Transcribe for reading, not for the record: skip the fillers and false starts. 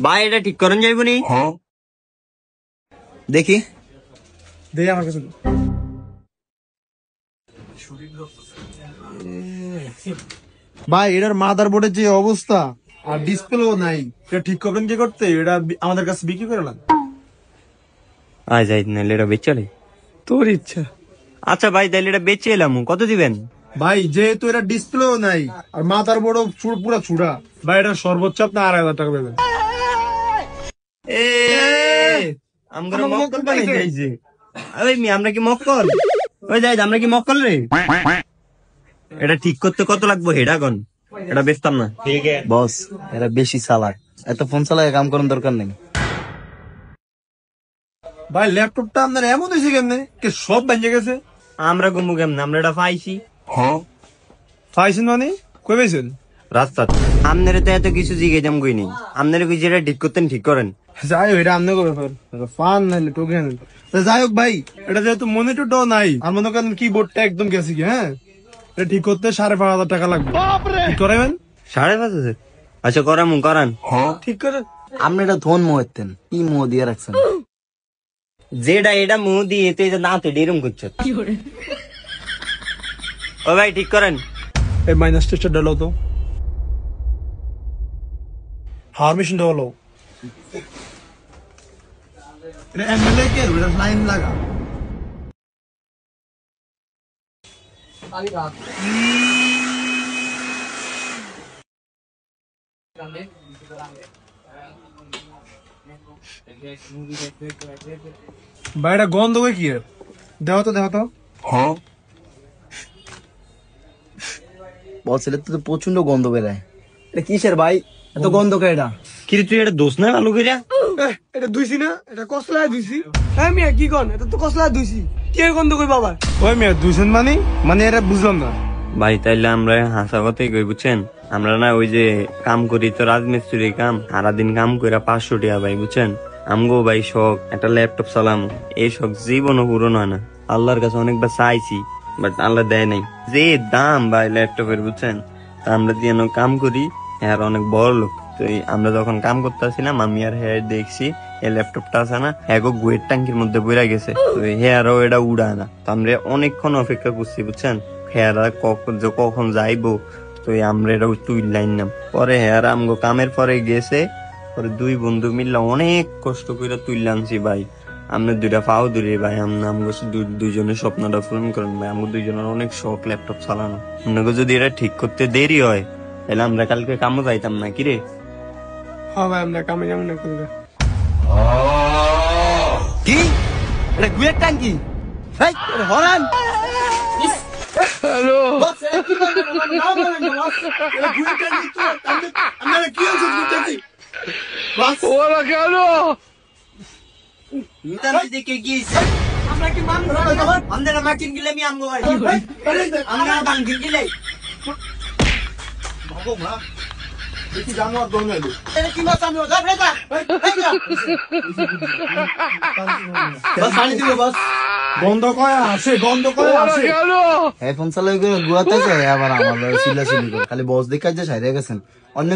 ভাই এটা ঠিক করেন যাইব নি? দেখি দেখি আমার কাছে ভাই এটার মাদার বোর্ডের যে অবস্থা আর ডিসপ্লেও নাই, এটা ঠিক করবেন কি করতে? এটা আমাদের কাছে বিক্রি করে নেন। আয় যাই নাহলে এটা বেচে চলে তোর ইচ্ছা। আচ্ছা ভাই তাহলে এটা বেচে এলাম, কত দিবেন? ভাই যেহেতু এটা ডিসপ্লেও নাই আর মাদার বোর্ডও পুরা ছুড়া, ভাই এটা সর্বোচ্চ আপনি 2,500 টাকা দেবেন। আমরা মক্কল বানাই যাইছে। আরে মি আমরা কি মক্কল? ওই যাই আমরা কি মক্কল রে? এটা ঠিক করতে কত লাগবে হেডা কোন? এটা বেচতাম না। ঠিক আছে বস, এরা বেশি চালাক, এত ফোন চালায় কাম করার দরকার নেই। ভাই ল্যাপটপটা আপনার এমন হয়েছে কেমনে কে সব ভেঙে গেছে? আমরা গুমু কেমন? আমরা এটা পাইছি পাইছেন মানে কই পাইছেন? রাস্তা। আপনারা তো এত কিছু জিজ্ঞেস কই নেই, আপনারা কি যেটা ঠিক করতেন ঠিক করেন। যাই হোক এটা আমনে করে ফান নাইলে টোকে আনেন। যাই হোক ভাই, এটা যেহেতু মনিটরটাও নাই আর মনে করেন কিবোর্ডটা একদম গেছে কি, হ্যাঁ এটা ঠিক করতে 5,500 টাকা লাগবে। ঠিক করাবেন? 5,500? আচ্ছা করামু করান। ঠিক করে আপনি এটা ধন মোহেতেন, কি মোহ দিয়ে রাখছেন? যেটা এটা মুহ দিয়ে তো এটা দাঁতে এরম করছে। ও ভাই ঠিক করেন। এই মাইনাস টেস্টটা ডালো তো, হাওয়ার মেশিনটা হলো এটা এমএলএ কে ওটা লাইন লাগা। ভাই এটা গন্ধ হয় কি? দেখো তো দেখো তো। বস, এটা তো প্রচন্ড গন্ধ বেরায়। এটা কিসের ভাই, এত গন্ধ কে? এটা কি তুই এটা দোষ না ভালো করিয়া? এটা দুইছি না, এটা কসলায় দুইছি। হ্যাঁ মিয়া কি কন, এটা তো কসলায় দুইছি, কি এর গন্ধ কই বাবা? ওই মিয়া দুইছেন মানে এটা বুঝলাম না। ভাই তাইলে আমরা হাসা কথাই কই বুঝছেন, আমরা না ওই যে কাম করি তো রাজমিস্ত্রি কাম, সারাদিন কাম কইরা 500 টাকা ভাই বুঝছেন। আমগো ভাই শখ একটা ল্যাপটপ চালাম, এই শখ জীবনও পূরণ হয় না। আল্লাহর কাছে অনেকবার চাইছি বাট আল্লাহ দেয় নাই। যে দাম ভাই ল্যাপটপের বুঝছেন, তা আমরা দিয়ে কাম করি আর অনেক বড় লোক। তো আমরা যখন কাম করতেছিলাম আমি আর হ্যাঁ দেখছি এই ল্যাপটপটা আছে না এগো গুয়ের ট্যাঙ্কির মধ্যে বইরা গেছে। তো হেয়ারও এটা উড়ায় না। তো আমরা অনেকক্ষণ অপেক্ষা করছি বুঝছেন, হেয়ারা কখন যাইবো। তো আমরা এটা তুইলাইন নাম পরে হেয়ারা আমগো কামের পরে গেছে। পরে দুই বন্ধু মিললে অনেক কষ্ট করে তুইলে আনছি ভাই। আমরা দুইটা পাও দূরে ভাই, আমগো দুইজনের স্বপ্নটা পূরণ করেন ভাই। আমগো দুইজনের অনেক শখ ল্যাপটপ চালানো। আপনাকে যদি এটা ঠিক করতে দেরি হয় তাহলে আমরা কালকে কামও যাইতাম না। কিরে? হ্যাঁ ভাই আমরা কামে যাবো না করবে। কি? এটা গুয়ের ট্যাঙ্কি? হরান আমরা কি মানুষ? আমরা মাটিন গিলে আমি আমগো ভাই আমরা বাঙ্গিন গিলে গন্ধ কয় আসে, গন্ধ কয় আসে। ফোন চালাই করে গুয়াতে যায়, আবার আমার চিল্লা চিল্লি করে খালি বস দেখা যে সাইরে গেছেন অন্য